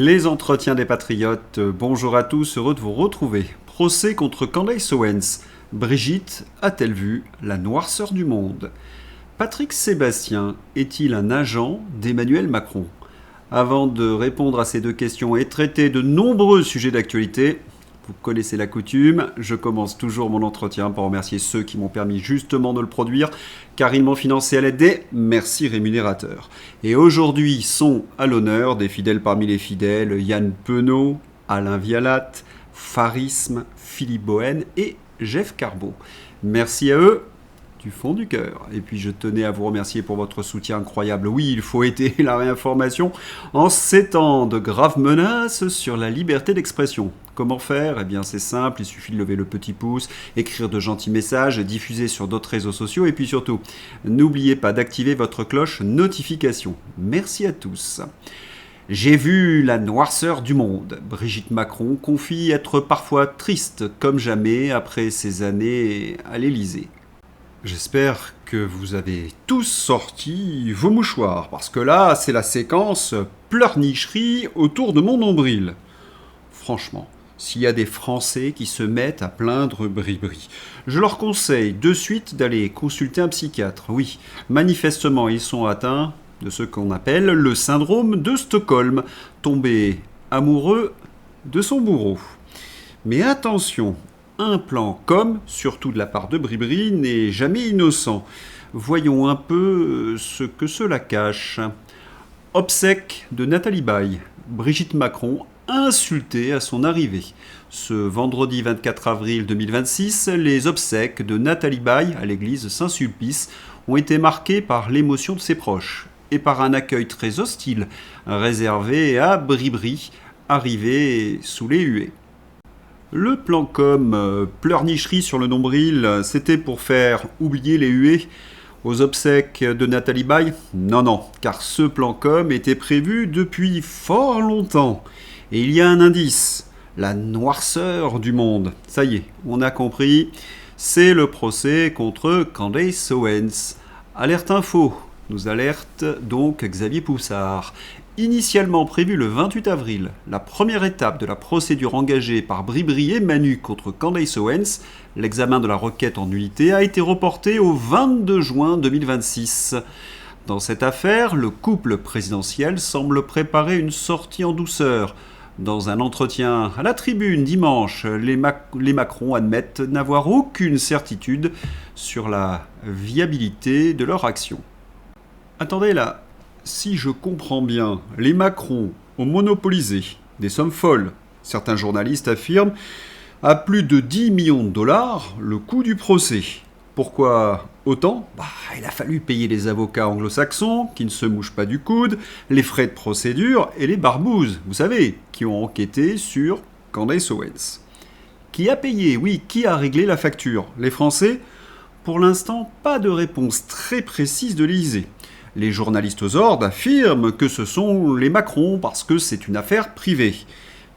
Les entretiens des patriotes, bonjour à tous, heureux de vous retrouver. Procès contre Candace Owens. Brigitte a-t-elle vu la noirceur du monde? Patrick Sébastien est-il un agent d'Emmanuel Macron? Avant de répondre à ces deux questions et traiter de nombreux sujets d'actualité, vous connaissez la coutume, je commence toujours mon entretien par remercier ceux qui m'ont permis justement de le produire, car ils m'ont financé à l'aide des merci rémunérateurs. Et aujourd'hui sont à l'honneur des fidèles parmi les fidèles, Yann Penaud, Alain Vialat, Farisme, Philippe Bohen et Jeff Carbo. Merci à eux du fond du cœur. Et puis je tenais à vous remercier pour votre soutien incroyable. Oui, il faut aider la réinformation en ces temps de graves menaces sur la liberté d'expression. Comment faire? Eh bien c'est simple, il suffit de lever le petit pouce, écrire de gentils messages, diffuser sur d'autres réseaux sociaux et puis surtout, n'oubliez pas d'activer votre cloche notification. Merci à tous. J'ai vu la noirceur du monde. Brigitte Macron confie être parfois triste comme jamais après ces années à l'Élysée. J'espère que vous avez tous sorti vos mouchoirs, parce que là, c'est la séquence pleurnicherie autour de mon nombril. Franchement, s'il y a des Français qui se mettent à plaindre Bribri, je leur conseille de suite d'aller consulter un psychiatre. Oui, manifestement, ils sont atteints de ce qu'on appelle le syndrome de Stockholm, tombé amoureux de son bourreau. Mais attention, un plan com, surtout de la part de Bribri, n'est jamais innocent. Voyons un peu ce que cela cache. Obsèques de Nathalie Baye. Brigitte Macron insultée à son arrivée. Ce vendredi 24 avril 2026, les obsèques de Nathalie Baye à l'église Saint-Sulpice ont été marquées par l'émotion de ses proches et par un accueil très hostile réservé à Bribri, arrivé sous les huées. Le plan com pleurnicherie sur le nombril, c'était pour faire oublier les huées aux obsèques de Nathalie Baye? Non, car ce plan com était prévu depuis fort longtemps. Et il y a un indice, la noirceur du monde. Ça y est, on a compris, c'est le procès contre Candace Owens. Alerte info, nous alerte donc Xavier Poussard. Initialement prévu le 28 avril, la première étape de la procédure engagée par Bribri et Manu contre Candace Owens, l'examen de la requête en nullité, a été reporté au 22 juin 2026. Dans cette affaire, le couple présidentiel semble préparer une sortie en douceur. Dans un entretien à la Tribune dimanche, les Macron admettent n'avoir aucune certitude sur la viabilité de leur action. Attendez là. Si je comprends bien, les Macron ont monopolisé des sommes folles. Certains journalistes affirment à plus de 10 millions de dollars le coût du procès. Pourquoi autant? Il a fallu payer les avocats anglo-saxons qui ne se mouchent pas du coude, les frais de procédure et les barbouzes, vous savez, qui ont enquêté sur Candace Owens. Qui a payé? Oui, qui a réglé la facture? Les Français? Pour l'instant, pas de réponse très précise de l'Élysée. Les journalistes aux ordres affirment que ce sont les Macron parce que c'est une affaire privée.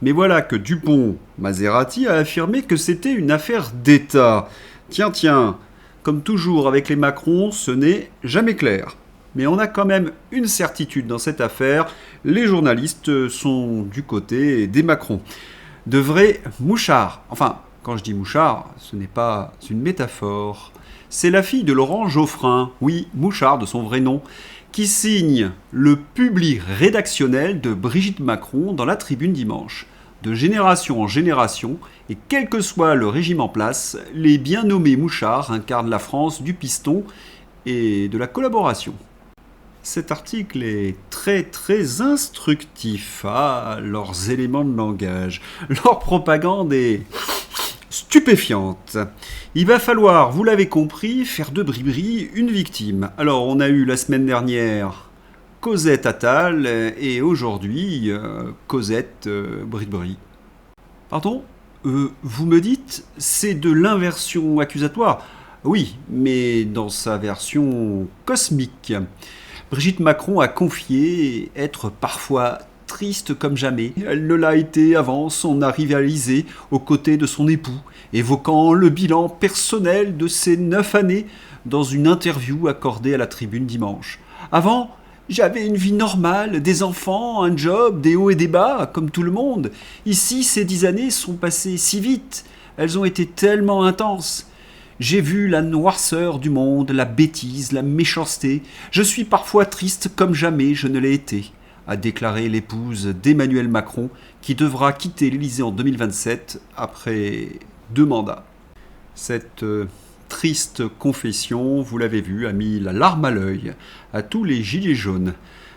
Mais voilà que Dupont-Maserati a affirmé que c'était une affaire d'État. Tiens, comme toujours avec les Macron, ce n'est jamais clair. Mais on a quand même une certitude dans cette affaire, les journalistes sont du côté des Macron. De vrais mouchards. Enfin, quand je dis mouchard, ce n'est pas une métaphore. C'est la fille de Laurent Geoffrin, oui, Mouchard de son vrai nom, qui signe le publi rédactionnel de Brigitte Macron dans la Tribune dimanche. De génération en génération, et quel que soit le régime en place, les bien nommés Mouchards incarnent la France du piston et de la collaboration. Cet article est très instructif. Leurs éléments de langage, leur propagande est stupéfiante. Il va falloir, vous l'avez compris, faire de Bribri une victime. Alors, on a eu la semaine dernière Cosette Attal et aujourd'hui Cosette Bribri. Pardon? Vous me dites, c'est de l'inversion accusatoire? Oui, mais dans sa version cosmique. Brigitte Macron a confié être parfois triste comme jamais. Elle ne l'a été avant son arrivée à l'Élysée aux côtés de son époux, évoquant le bilan personnel de ses 9 années dans une interview accordée à la Tribune dimanche. Avant, J'avais une vie normale, des enfants, un job, des hauts et des bas, comme tout le monde. Ici, ces 10 années sont passées si vite. Elles ont été tellement intenses. J'ai vu la noirceur du monde, la bêtise, la méchanceté. Je suis parfois triste comme jamais je ne l'ai été, a déclaré l'épouse d'Emmanuel Macron, qui devra quitter l'Élysée en 2027 après 2 mandats. Cette triste confession, vous l'avez vu, a mis la larme à l'œil à tous les gilets jaunes.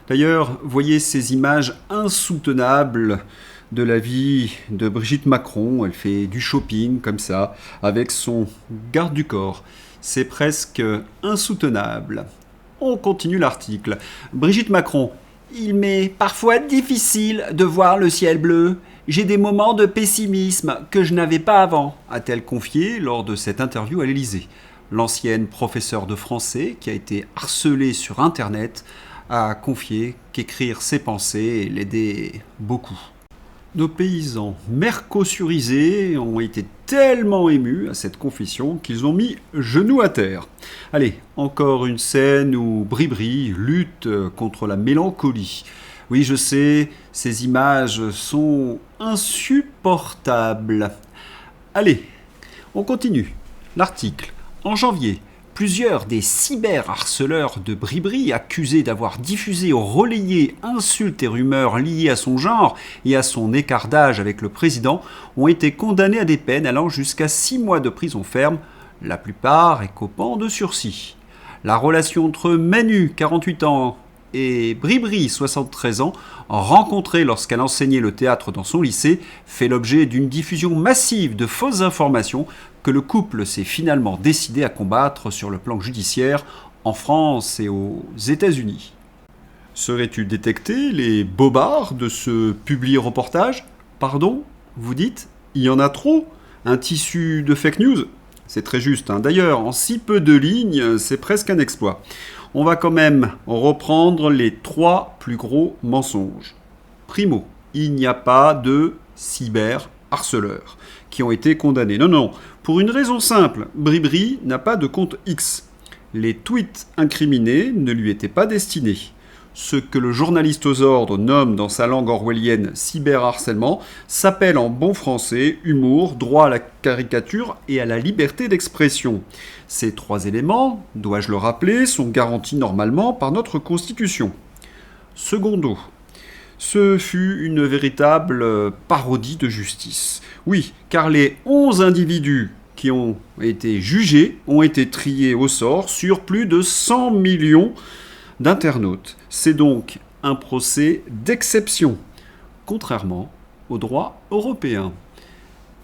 D'ailleurs, voyez ces images insoutenables de la vie de Brigitte Macron. Elle fait du shopping comme ça, avec son garde du corps. C'est presque insoutenable. On continue l'article. Brigitte Macron. Il m'est parfois difficile de voir le ciel bleu. J'ai des moments de pessimisme que je n'avais pas avant, a-t-elle confié lors de cette interview à l'Élysée. L'ancienne professeure de français, qui a été harcelée sur Internet, a confié qu'écrire ses pensées l'aidait beaucoup. Nos paysans mercosurisés ont été tellement émus à cette confession qu'ils ont mis genoux à terre. Allez, encore une scène où Bribri lutte contre la mélancolie. Oui, je sais, ces images sont insupportables. Allez, on continue. L'article. En janvier, plusieurs des cyberharceleurs de Bribri, accusés d'avoir diffusé ou relayé insultes et rumeurs liées à son genre et à son écart d'âge avec le président, ont été condamnés à des peines allant jusqu'à 6 mois de prison ferme, la plupart écopant de sursis. La relation entre Manu, 48 ans, et Bribri, 73 ans, rencontrée lorsqu'elle enseignait le théâtre dans son lycée, fait l'objet d'une diffusion massive de fausses informations que le couple s'est finalement décidé à combattre sur le plan judiciaire en France et aux États-Unis. Serais-tu détecté les bobards de ce publi-reportage ? Pardon ? Vous dites ? Il y en a trop ? Un tissu de fake news ? C'est très juste, hein. D'ailleurs, en si peu de lignes, c'est presque un exploit. On va quand même reprendre les 3 plus gros mensonges. Primo, il n'y a pas de cyberharceleurs qui ont été condamnés. Non, pour une raison simple, Bribri n'a pas de compte X. Les tweets incriminés ne lui étaient pas destinés. Ce que le journaliste aux ordres nomme dans sa langue orwellienne cyberharcèlement s'appelle en bon français humour, droit à la caricature et à la liberté d'expression. Ces 3 éléments, dois-je le rappeler, sont garantis normalement par notre Constitution. Secondo, ce fut une véritable parodie de justice. Oui, car les 11 individus qui ont été jugés ont été triés au sort sur plus de 100 millions d'internautes. C'est donc un procès d'exception, contrairement au droit européen.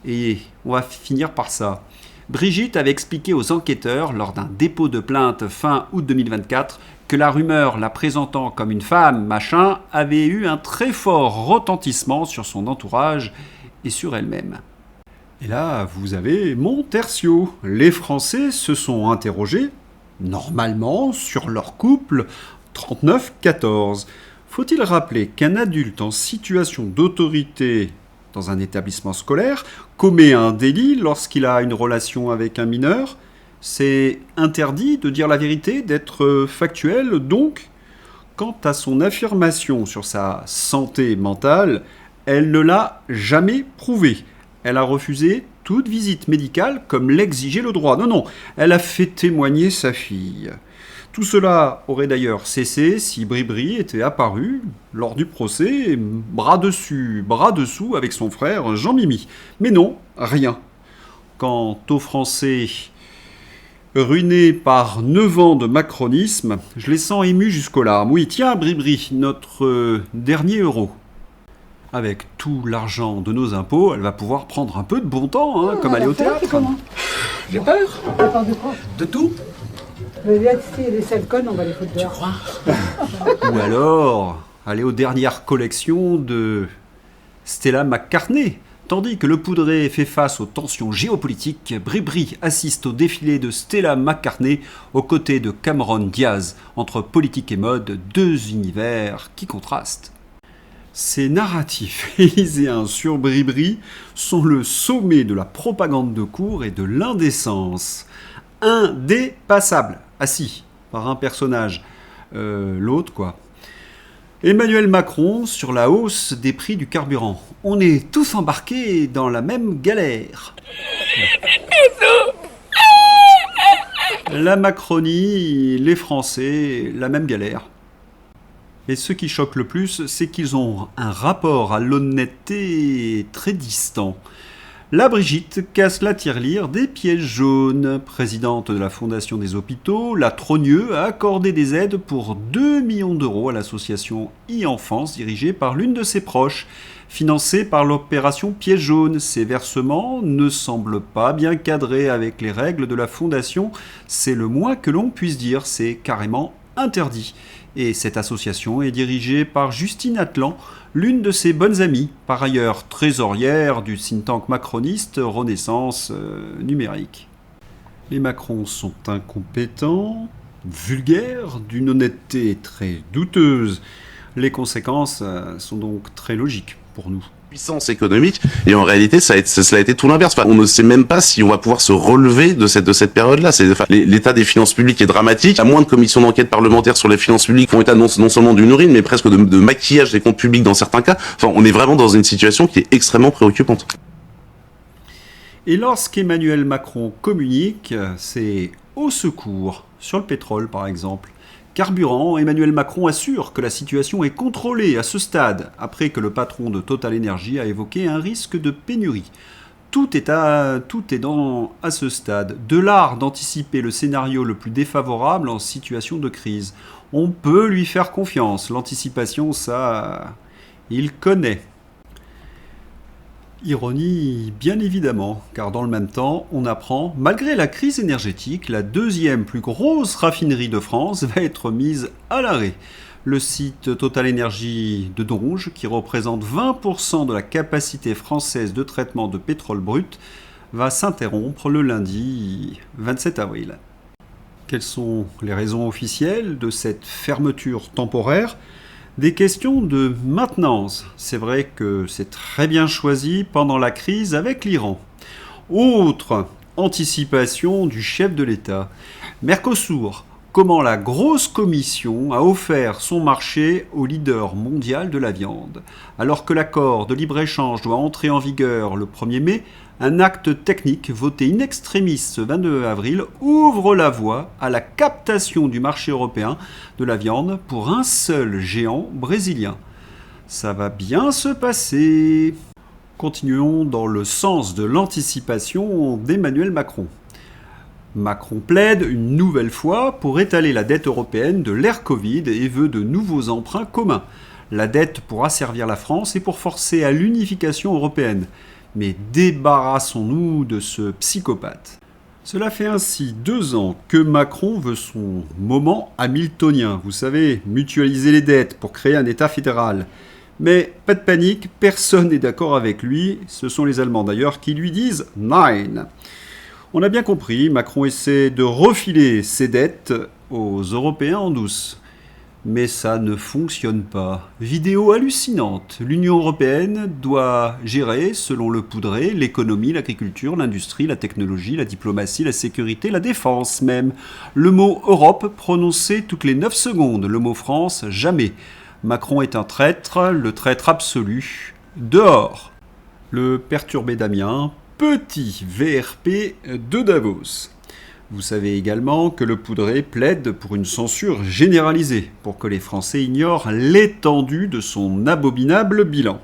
Et on va finir par ça. Brigitte avait expliqué aux enquêteurs, lors d'un dépôt de plainte fin août 2024, que la rumeur la présentant comme une femme machin avait eu un très fort retentissement sur son entourage et sur elle-même. Et là, vous avez mon tertio. Les Français se sont interrogés, normalement, sur leur couple 39-14. Faut-il rappeler qu'un adulte en situation d'autorité dans un établissement scolaire commet un délit lorsqu'il a une relation avec un mineur ? C'est interdit de dire la vérité, d'être factuel, donc. Quant à son affirmation sur sa santé mentale, elle ne l'a jamais prouvée. Elle a refusé toute visite médicale comme l'exigeait le droit. Non, elle a fait témoigner sa fille. Tout cela aurait d'ailleurs cessé si Bribri était apparu lors du procès, bras dessus, bras dessous avec son frère Jean-Mimi. Mais non, rien. Quant aux Français ruinés par 9 ans de macronisme, je les sens émus jusqu'aux larmes. Oui, tiens Bribri, notre dernier euro. Avec tout l'argent de nos impôts, elle va pouvoir prendre un peu de bon temps, comme aller au théâtre. J'ai peur. T'as peur de quoi? De tout. Mais là, tu sais, les sales connes, on va les foutre Tu dehors. crois? Ou alors, aller aux dernières collections de Stella McCartney. Tandis que le Poudré fait face aux tensions géopolitiques, Bribri assiste au défilé de Stella McCartney aux côtés de Cameron Diaz, entre politique et mode, 2 univers qui contrastent. Ces narratifs élyséens sur Bribri sont le sommet de la propagande de cour et de l'indécence. Indépassable, assis par un personnage, l'autre quoi. Emmanuel Macron sur la hausse des prix du carburant. On est tous embarqués dans la même galère. La Macronie, les Français, la même galère. Et ce qui choque le plus, c'est qu'ils ont un rapport à l'honnêteté très distant. La Brigitte casse la tirelire des pièges jaunes. Présidente de la Fondation des hôpitaux, la Trogneux a accordé des aides pour 2 millions d'euros à l'association e-Enfance dirigée par l'une de ses proches, financée par l'opération Piège jaune. Ces versements ne semblent pas bien cadrés avec les règles de la Fondation. C'est le moins que l'on puisse dire, c'est carrément interdit. Et cette association est dirigée par Justine Atlan, l'une de ses bonnes amies, par ailleurs trésorière du think tank macroniste Renaissance numérique. Les Macrons sont incompétents, vulgaires, d'une honnêteté très douteuse. Les conséquences sont donc très logiques pour nous. Puissance économique, et en réalité cela a été tout l'inverse. Enfin, on ne sait même pas si on va pouvoir se relever de cette période-là. L'état des finances publiques est dramatique. À moins de commissions d'enquête parlementaires sur les finances publiques font état non seulement d'une urine, mais presque de maquillage des comptes publics dans certains cas. Enfin, on est vraiment dans une situation qui est extrêmement préoccupante. Et lorsqu'Emmanuel Macron communique, c'est au secours, sur le pétrole par exemple. Carburant, Emmanuel Macron assure que la situation est contrôlée à ce stade, après que le patron de Total Energy a évoqué un risque de pénurie. Tout est à ce stade, de l'art d'anticiper le scénario le plus défavorable en situation de crise. On peut lui faire confiance, l'anticipation, ça, il connaît. Ironie, bien évidemment, car dans le même temps, on apprend, malgré la crise énergétique, la deuxième plus grosse raffinerie de France va être mise à l'arrêt. Le site Total Energy de Donges, qui représente 20% de la capacité française de traitement de pétrole brut, va s'interrompre le lundi 27 avril. Quelles sont les raisons officielles de cette fermeture temporaire ? Des questions de maintenance. C'est vrai que c'est très bien choisi pendant la crise avec l'Iran. Autre anticipation du chef de l'État. Mercosur. Comment la grosse commission a offert son marché au leader mondial de la viande. Alors que l'accord de libre-échange doit entrer en vigueur le 1er mai, un acte technique voté in extremis ce 22 avril ouvre la voie à la captation du marché européen de la viande pour un seul géant brésilien. Ça va bien se passer. Continuons dans le sens de l'anticipation d'Emmanuel Macron. Macron plaide une nouvelle fois pour étaler la dette européenne de l'ère Covid et veut de nouveaux emprunts communs. La dette pour asservir la France et pour forcer à l'unification européenne. Mais débarrassons-nous de ce psychopathe. Cela fait ainsi 2 ans que Macron veut son moment hamiltonien. Vous savez, mutualiser les dettes pour créer un État fédéral. Mais pas de panique, personne n'est d'accord avec lui. Ce sont les Allemands d'ailleurs qui lui disent « Nein ». On a bien compris, Macron essaie de refiler ses dettes aux Européens en douce. Mais ça ne fonctionne pas. Vidéo hallucinante. L'Union européenne doit gérer, selon Le Poudré, l'économie, l'agriculture, l'industrie, la technologie, la diplomatie, la sécurité, la défense même. Le mot Europe prononcé toutes les 9 secondes. Le mot France, jamais. Macron est un traître, le traître absolu. Dehors. Le perturbé Damien, petit VRP de Davos. Vous savez également que Le Poudré plaide pour une censure généralisée, pour que les Français ignorent l'étendue de son abominable bilan.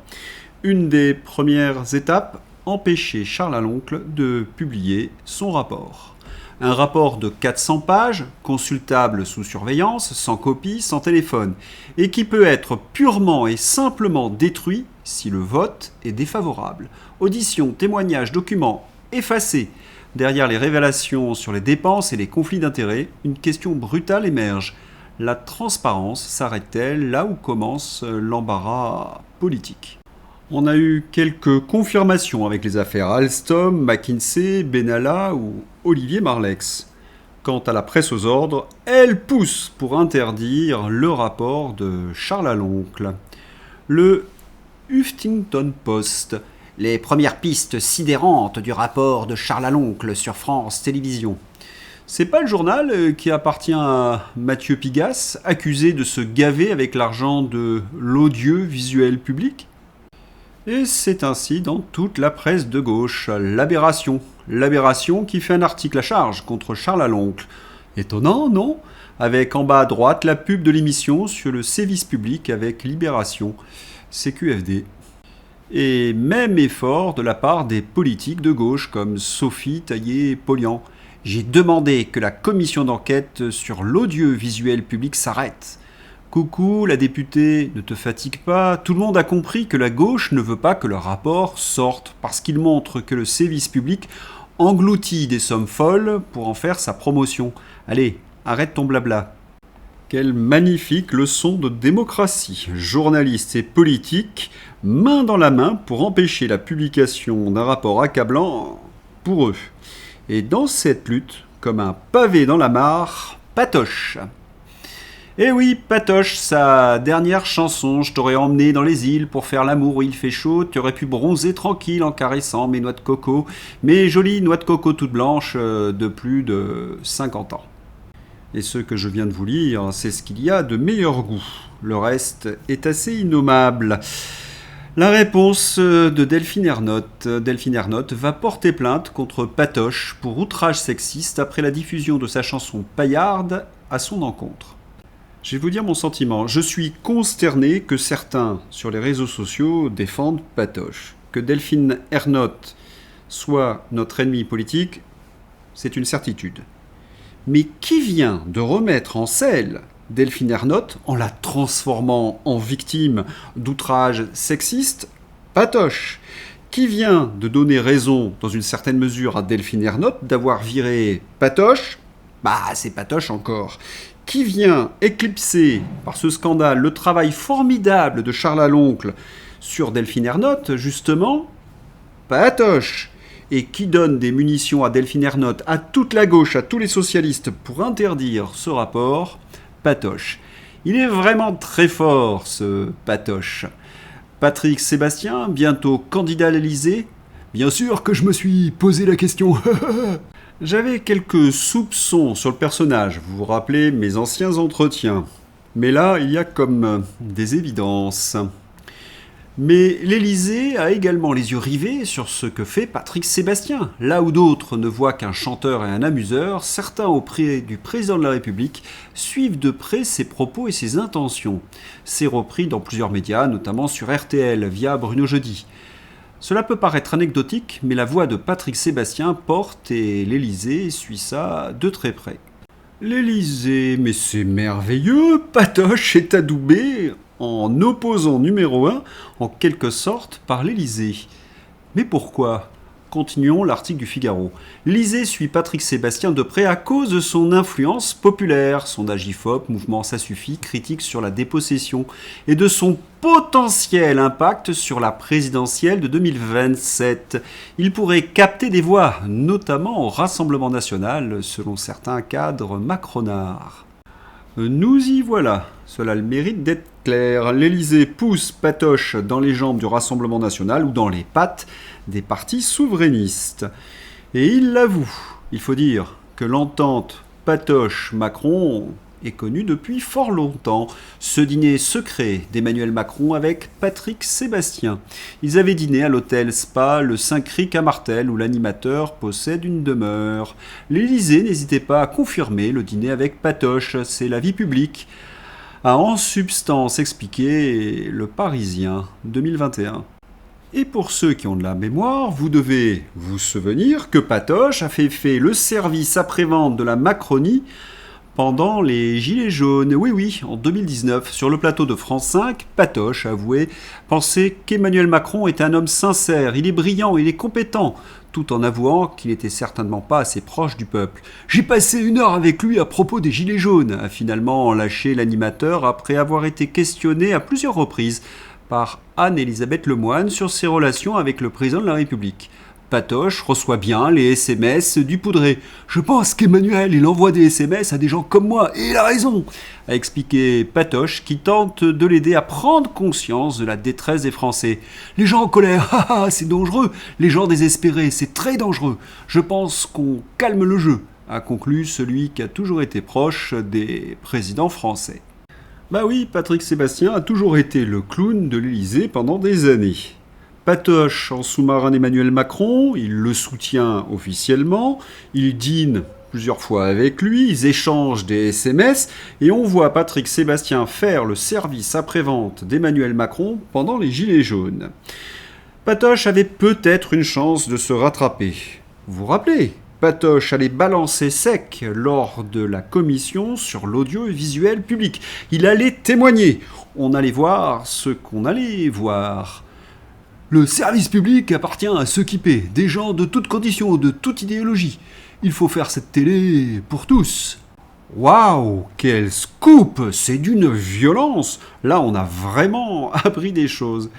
Une des premières étapes, empêcher Charles Aloncle de publier son rapport. Un rapport de 400 pages, consultable sous surveillance, sans copie, sans téléphone, et qui peut être purement et simplement détruit si le vote est défavorable. Auditions, témoignages, documents effacés. Derrière les révélations sur les dépenses et les conflits d'intérêts, une question brutale émerge. La transparence s'arrête-t-elle là où commence l'embarras politique ? On a eu quelques confirmations avec les affaires Alstom, McKinsey, Benalla ou Olivier Marleix. Quant à la presse aux ordres, elle pousse pour interdire le rapport de Charles Aloncle. Le Huffington Post. Les premières pistes sidérantes du rapport de Charles Aloncle sur France Télévisions. C'est pas le journal qui appartient à Mathieu Pigasse, accusé de se gaver avec l'argent de l'audiovisuel public? Et c'est ainsi dans toute la presse de gauche. L'Aberration. L'Aberration qui fait un article à charge contre Charles Aloncle. Étonnant, non? Avec en bas à droite la pub de l'émission sur le sévice public avec Libération. CQFD. Et même effort de la part des politiques de gauche comme Sophie Taillé-Polian. J'ai demandé que la commission d'enquête sur l'audiovisuel public s'arrête. Coucou, la députée, ne te fatigue pas, tout le monde a compris que la gauche ne veut pas que le rapport sorte, parce qu'il montre que le sévice public engloutit des sommes folles pour en faire sa promotion. Allez, arrête ton blabla. Quelle magnifique leçon de démocratie. Journalistes et politiques, main dans la main pour empêcher la publication d'un rapport accablant pour eux. Et dans cette lutte, comme un pavé dans la mare, Patoche. Eh oui, Patoche, sa dernière chanson, je t'aurais emmené dans les îles pour faire l'amour où il fait chaud, tu aurais pu bronzer tranquille en caressant mes noix de coco, mes jolies noix de coco toutes blanches de plus de 50 ans. Et ce que je viens de vous lire, c'est ce qu'il y a de meilleur goût. Le reste est assez innommable. La réponse de Delphine Ernotte. Delphine Ernotte va porter plainte contre Patoche pour outrage sexiste après la diffusion de sa chanson Paillarde à son encontre. Je vais vous dire mon sentiment. Je suis consterné que certains, sur les réseaux sociaux, défendent Patoche. Que Delphine Ernotte soit notre ennemi politique, c'est une certitude. Mais qui vient de remettre en selle Delphine Ernotte en la transformant en victime d'outrage sexiste? Patoche. Qui vient de donner raison, dans une certaine mesure, à Delphine Ernotte d'avoir viré Patoche? Bah, c'est Patoche encore. Qui vient éclipser par ce scandale le travail formidable de Charles Aloncle sur Delphine Ernotte, justement? Patoche. Et qui donne des munitions à Delphine Ernotte, à toute la gauche, à tous les socialistes pour interdire ce rapport? Patoche. Il est vraiment très fort, ce Patoche. Patrick Sébastien, bientôt candidat à l'Élysée? Bien sûr que je me suis posé la question. J'avais quelques soupçons sur le personnage, vous vous rappelez mes anciens entretiens. Mais là, il y a comme des évidences. Mais l'Élysée a également les yeux rivés sur ce que fait Patrick Sébastien. Là où d'autres ne voient qu'un chanteur et un amuseur, certains auprès du président de la République suivent de près ses propos et ses intentions. C'est repris dans plusieurs médias, notamment sur RTL via Bruno Jeudi. Cela peut paraître anecdotique, mais la voix de Patrick Sébastien porte et l'Élysée suit ça de très près. L'Élysée, mais c'est merveilleux, Patoche est adoubé en opposant numéro 1, en quelque sorte, par l'Élysée. Mais pourquoi ? Continuons l'article du Figaro. L'Élysée suit Patrick Sébastien de près à cause de son influence populaire, sondage IFOP, mouvement Ça suffit, critique sur la dépossession, et de son potentiel impact sur la présidentielle de 2027. Il pourrait capter des voix, notamment au Rassemblement national, selon certains cadres macronards. Nous y voilà. Cela a le mérite d'être clair. L'Élysée pousse Patoche dans les jambes du Rassemblement national ou dans les pattes des partis souverainistes. Et il l'avoue. Il faut dire que l'entente Patoche-Macron est connue depuis fort longtemps. Ce dîner secret d'Emmanuel Macron avec Patrick Sébastien. Ils avaient dîné à l'hôtel Spa le Saint-Cric à Martel où l'animateur possède une demeure. L'Élysée n'hésitait pas à confirmer le dîner avec Patoche. C'est la vie publique. A en substance expliqué Le Parisien 2021. Et pour ceux qui ont de la mémoire, vous devez vous souvenir que Patoche a fait le service après-vente de la Macronie pendant les Gilets jaunes. Oui, en 2019, sur le plateau de France 5, Patoche avouait penser qu'Emmanuel Macron est un homme sincère, il est brillant, il est compétent, tout en avouant qu'il n'était certainement pas assez proche du peuple. « J'ai passé 1 heure avec lui à propos des Gilets jaunes », a finalement lâché l'animateur après avoir été questionné à plusieurs reprises par Anne-Elisabeth Lemoine sur ses relations avec le président de la République. Patoche reçoit bien les SMS du Poudré. « Je pense qu'Emmanuel, il envoie des SMS à des gens comme moi, et il a raison !» a expliqué Patoche, qui tente de l'aider à prendre conscience de la détresse des Français. « Les gens en colère, c'est dangereux. Les gens désespérés, c'est très dangereux. Je pense qu'on calme le jeu. a conclu celui qui a toujours été proche des présidents français. Bah oui, Patrick Sébastien a toujours été le clown de l'Élysée pendant des années. Patoche en sous-marin Emmanuel Macron, il le soutient officiellement, il dîne plusieurs fois avec lui, ils échangent des SMS, et on voit Patrick Sébastien faire le service après-vente d'Emmanuel Macron pendant les Gilets jaunes. Patoche avait peut-être une chance de se rattraper. Vous vous rappelez ? Patoche allait balancer sec lors de la commission sur l'audiovisuel public. Il allait témoigner. On allait voir ce qu'on allait voir. Le service public appartient à ceux qui paient, des gens de toutes conditions, de toute idéologie. Il faut faire cette télé pour tous. Waouh, quel scoop! C'est d'une violence! Là, on a vraiment appris des choses.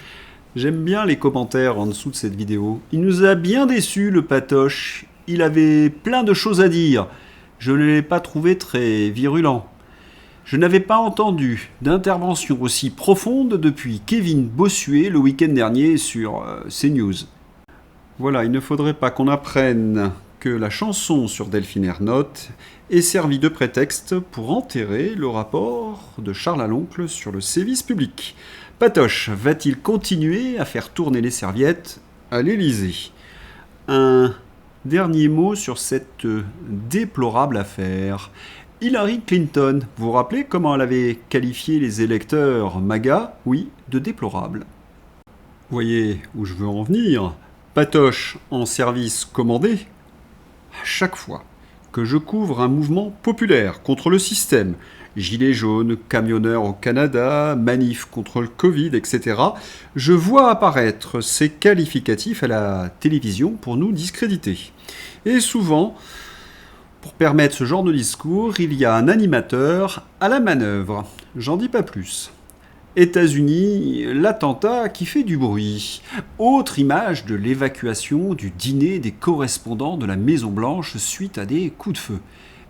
J'aime bien les commentaires en dessous de cette vidéo. Il nous a bien déçus, le Patoche. Il avait plein de choses à dire. Je ne l'ai pas trouvé très virulent. Je n'avais pas entendu d'intervention aussi profonde depuis Kevin Bossuet le week-end dernier sur CNews. Voilà, il ne faudrait pas qu'on apprenne que la chanson sur Delphine Ernotte est servie de prétexte pour enterrer le rapport de Charles Aloncle sur le sévice public. Patoche va-t-il continuer à faire tourner les serviettes à l'Élysée ? Un dernier mot sur cette déplorable affaire. Hillary Clinton, vous vous rappelez comment elle avait qualifié les électeurs MAGA ? Oui, de déplorables. Vous voyez où je veux en venir ? Patoche en service commandé ? À chaque fois que je couvre un mouvement populaire contre le système, gilets jaunes, camionneurs au Canada, manif contre le Covid, etc., je vois apparaître ces qualificatifs à la télévision pour nous discréditer. Et souvent, pour permettre ce genre de discours, il y a un animateur à la manœuvre. J'en dis pas plus. États-Unis, l'attentat qui fait du bruit. Autre image de l'évacuation du dîner des correspondants de la Maison-Blanche suite à des coups de feu.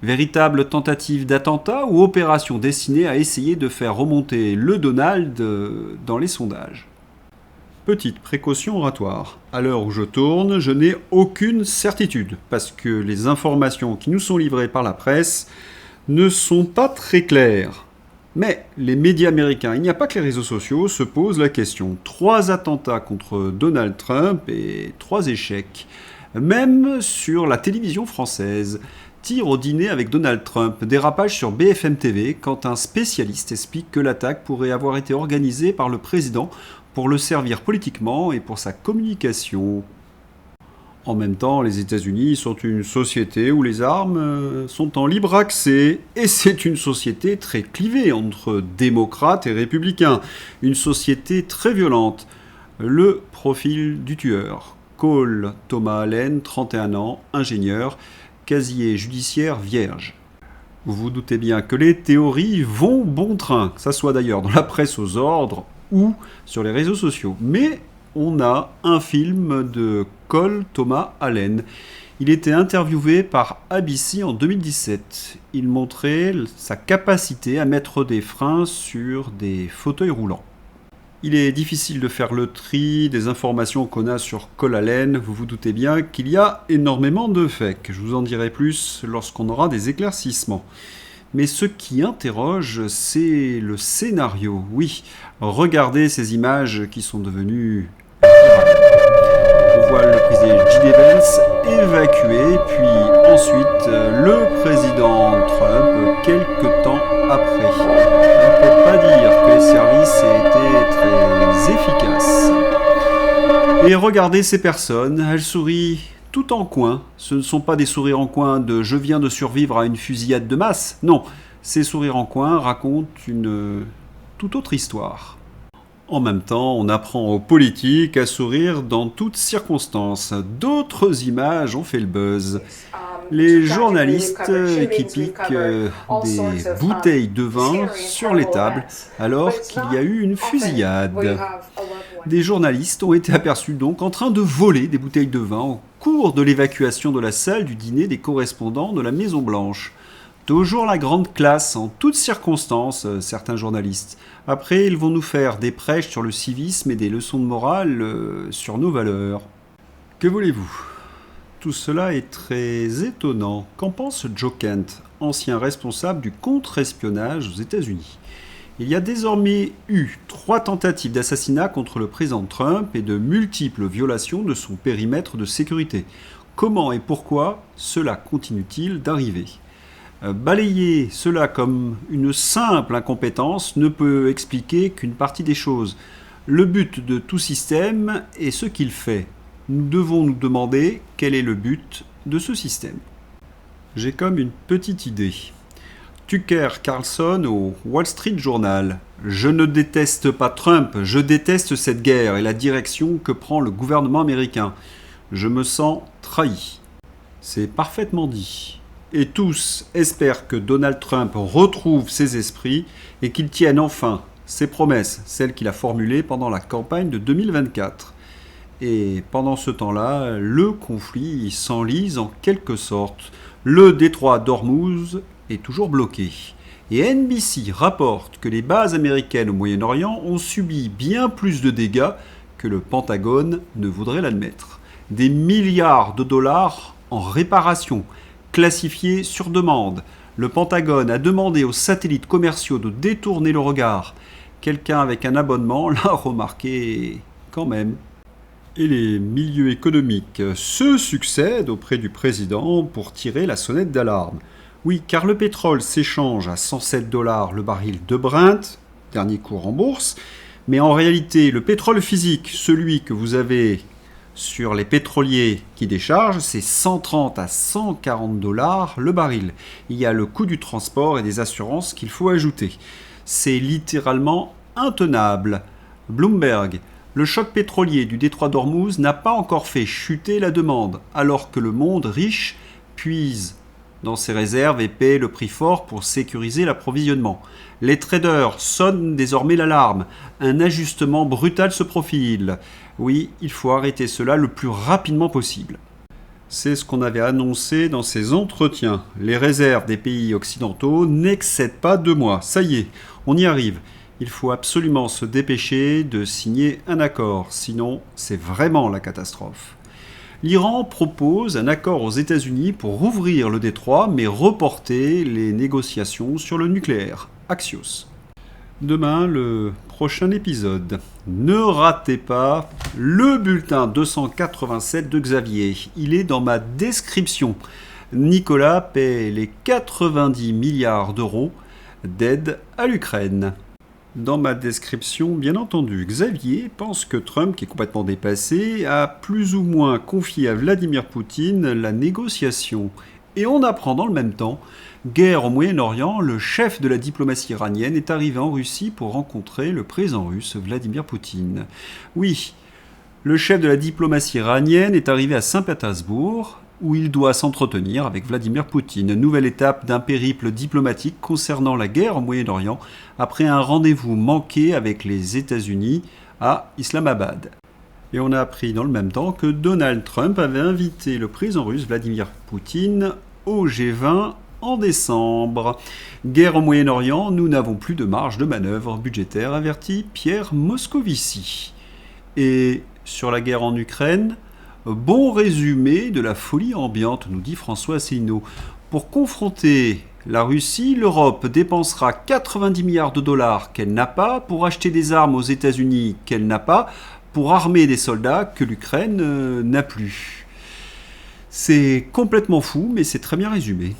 Véritable tentative d'attentat ou opération destinée à essayer de faire remonter le Donald dans les sondages. Petite précaution oratoire. À l'heure où je tourne, je n'ai aucune certitude, parce que les informations qui nous sont livrées par la presse ne sont pas très claires. Mais les médias américains, il n'y a pas que les réseaux sociaux, se posent la question. 3 attentats contre Donald Trump et 3 échecs. Même sur la télévision française. Tir au dîner avec Donald Trump, dérapage sur BFM TV quand un spécialiste explique que l'attaque pourrait avoir été organisée par le président pour le servir politiquement et pour sa communication. En même temps, les États-Unis sont une société où les armes sont en libre accès, et c'est une société très clivée entre démocrates et républicains, une société très violente. Le profil du tueur. Cole Thomas Allen, 31 ans, ingénieur, casier judiciaire vierge. Vous vous doutez bien que les théories vont bon train, que ça soit d'ailleurs dans la presse aux ordres ou sur les réseaux sociaux. Mais on a un film de Cole Thomas Allen. Il était interviewé par ABC en 2017. Il montrait sa capacité à mettre des freins sur des fauteuils roulants. Il est difficile de faire le tri des informations qu'on a sur Cole Allen. Vous vous doutez bien qu'il y a énormément de fakes. Je vous en dirai plus lorsqu'on aura des éclaircissements. Mais ce qui interroge, c'est le scénario. Oui, regardez ces images qui sont devenues on voit le président J.D. Vance évacué, puis ensuite le président Trump quelques temps après. On ne peut pas dire que les services aient été très efficaces. Et regardez ces personnes, elles sourient tout en coin. Ce ne sont pas des sourires en coin de « je viens de survivre à une fusillade de masse ». Non, ces sourires en coin racontent une toute autre histoire. En même temps, on apprend aux politiques à sourire dans toutes circonstances. D'autres images ont fait le buzz. Les journalistes qui piquent des bouteilles de vin sur les tables alors qu'il y a eu une fusillade. Des journalistes ont été aperçus donc en train de voler des bouteilles de vin au cours de l'évacuation de la salle du dîner des correspondants de la Maison-Blanche. Toujours la grande classe, en toutes circonstances, certains journalistes. Après, ils vont nous faire des prêches sur le civisme et des leçons de morale sur nos valeurs. Que voulez-vous ? Tout cela est très étonnant. Qu'en pense Joe Kent, ancien responsable du contre-espionnage aux États-Unis? Il y a désormais eu 3 tentatives d'assassinat contre le président Trump et de multiples violations de son périmètre de sécurité. Comment et pourquoi cela continue-t-il d'arriver? Balayer cela comme une simple incompétence ne peut expliquer qu'une partie des choses. Le but de tout système est ce qu'il fait. Nous devons nous demander quel est le but de ce système. J'ai comme une petite idée. Tucker Carlson au Wall Street Journal. Je ne déteste pas Trump, je déteste cette guerre et la direction que prend le gouvernement américain. Je me sens trahi. C'est parfaitement dit. Et tous espèrent que Donald Trump retrouve ses esprits et qu'il tienne enfin ses promesses, celles qu'il a formulées pendant la campagne de 2024. Et pendant ce temps-là, le conflit s'enlise en quelque sorte. Le détroit d'Ormuz est toujours bloqué. Et NBC rapporte que les bases américaines au Moyen-Orient ont subi bien plus de dégâts que le Pentagone ne voudrait l'admettre. Des milliards de dollars en réparation, classifiés sur demande. Le Pentagone a demandé aux satellites commerciaux de détourner le regard. Quelqu'un avec un abonnement l'a remarqué quand même. Et les milieux économiques se succèdent auprès du président pour tirer la sonnette d'alarme. Oui, car le pétrole s'échange à 107 $ le baril de Brent, dernier cours en bourse, mais en réalité, le pétrole physique, celui que vous avez sur les pétroliers qui déchargent, c'est 130 à 140 $ le baril. Il y a le coût du transport et des assurances qu'il faut ajouter. C'est littéralement intenable. Bloomberg. Le choc pétrolier du détroit d'Ormuz n'a pas encore fait chuter la demande, alors que le monde riche puise dans ses réserves et paie le prix fort pour sécuriser l'approvisionnement. Les traders sonnent désormais l'alarme. Un ajustement brutal se profile. Oui, il faut arrêter cela le plus rapidement possible. C'est ce qu'on avait annoncé dans ces entretiens. Les réserves des pays occidentaux n'excèdent pas 2 mois. Ça y est, on y arrive. Il faut absolument se dépêcher de signer un accord, sinon c'est vraiment la catastrophe. L'Iran propose un accord aux États-Unis pour rouvrir le détroit, mais reporter les négociations sur le nucléaire. Axios. Demain, le prochain épisode. Ne ratez pas le bulletin 287 de Xavier. Il est dans ma description. Nicolas paie les 90 milliards d'euros d'aide à l'Ukraine. Dans ma description, bien entendu, Xavier pense que Trump, qui est complètement dépassé, a plus ou moins confié à Vladimir Poutine la négociation. Et on apprend dans le même temps, guerre au Moyen-Orient, le chef de la diplomatie iranienne est arrivé en Russie pour rencontrer le président russe Vladimir Poutine. Oui, le chef de la diplomatie iranienne est arrivé à Saint-Pétersbourg, où il doit s'entretenir avec Vladimir Poutine. Nouvelle étape d'un périple diplomatique concernant la guerre au Moyen-Orient, après un rendez-vous manqué avec les États-Unis à Islamabad. Et on a appris dans le même temps que Donald Trump avait invité le président russe Vladimir Poutine au G20 en décembre. Guerre au Moyen-Orient, nous n'avons plus de marge de manœuvre budgétaire, avertit Pierre Moscovici. Et sur la guerre en Ukraine, bon résumé de la folie ambiante, nous dit François Asselineau. Pour confronter la Russie, l'Europe dépensera 90 milliards de dollars qu'elle n'a pas pour acheter des armes aux États-Unis qu'elle n'a pas, pour armer des soldats que l'Ukraine n'a plus. C'est complètement fou, mais c'est très bien résumé.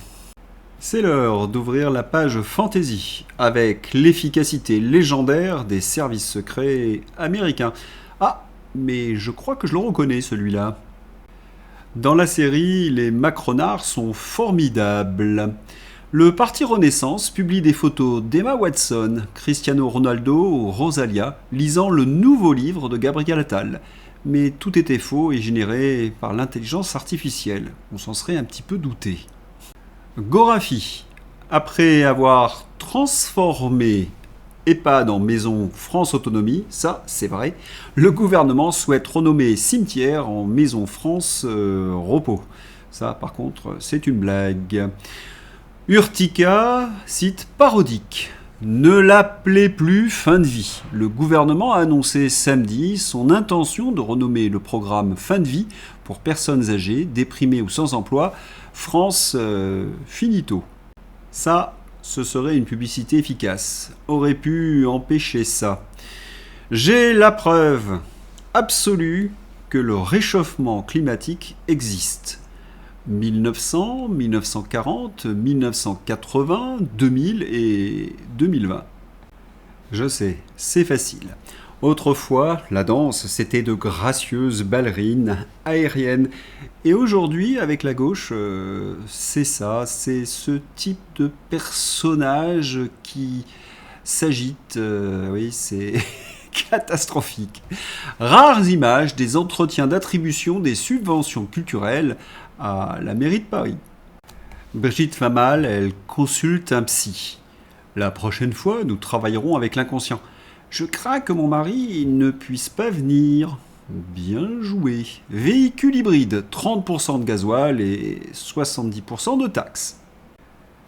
C'est l'heure d'ouvrir la page fantasy avec l'efficacité légendaire des services secrets américains. Ah, mais je crois que je le reconnais celui-là. Dans la série, les Macronards sont formidables. Le Parti Renaissance publie des photos d'Emma Watson, Cristiano Ronaldo ou Rosalia lisant le nouveau livre de Gabriel Attal. Mais tout était faux et généré par l'intelligence artificielle. On s'en serait un petit peu douté. Gorafi, après avoir transformé EHPAD en maison France Autonomie, ça c'est vrai, le gouvernement souhaite renommer cimetière en maison France Repos. Ça par contre c'est une blague. Urtica, site parodique. Ne l'appelez plus fin de vie. Le gouvernement a annoncé samedi son intention de renommer le programme Fin de vie pour personnes âgées, déprimées ou sans emploi, France Finito. Ça, ce serait une publicité efficace. Aurait pu empêcher ça. J'ai la preuve absolue que le réchauffement climatique existe. 1900, 1940, 1980, 2000 et 2020. Je sais, c'est facile. Autrefois, la danse, c'était de gracieuses ballerines aériennes. Et aujourd'hui, avec la gauche, c'est ça, c'est ce type de personnage qui s'agite. Oui, c'est catastrophique. Rares images des entretiens d'attribution des subventions culturelles à la mairie de Paris. Brigitte Famal, elle consulte un psy. La prochaine fois, nous travaillerons avec l'inconscient. Je crains que mon mari ne puisse pas venir. Bien joué. Véhicule hybride, 30% de gasoil et 70% de taxes.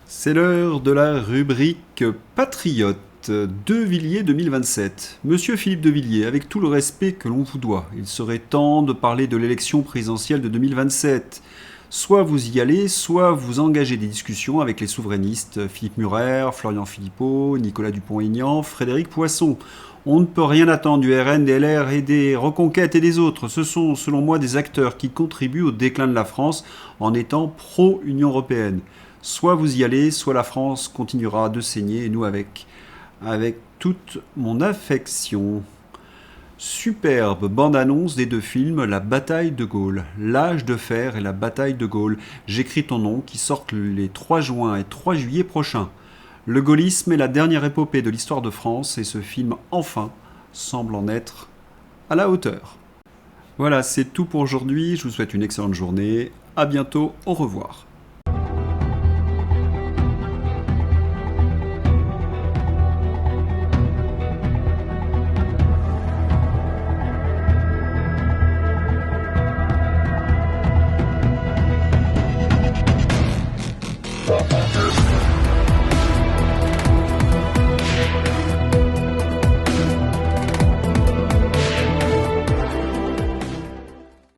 C'est l'heure de la rubrique Patriote. De Villiers 2027. Monsieur Philippe de Villiers, avec tout le respect que l'on vous doit, il serait temps de parler de l'élection présidentielle de 2027. Soit vous y allez, soit vous engagez des discussions avec les souverainistes Philippe Murer, Florian Philippot, Nicolas Dupont-Aignan, Frédéric Poisson. On ne peut rien attendre du RN, des LR et des Reconquêtes et des autres. Ce sont, selon moi, des acteurs qui contribuent au déclin de la France en étant pro-Union européenne. Soit vous y allez, soit la France continuera de saigner, et nous avec toute mon affection. Superbe bande-annonce des deux films La bataille de Gaulle, L'âge de fer et La bataille de Gaulle. J'écris ton nom qui sortent les 3 juin et 3 juillet prochains. Le gaullisme est la dernière épopée de l'histoire de France et ce film, enfin, semble en être à la hauteur. Voilà, c'est tout pour aujourd'hui. Je vous souhaite une excellente journée. À bientôt, au revoir.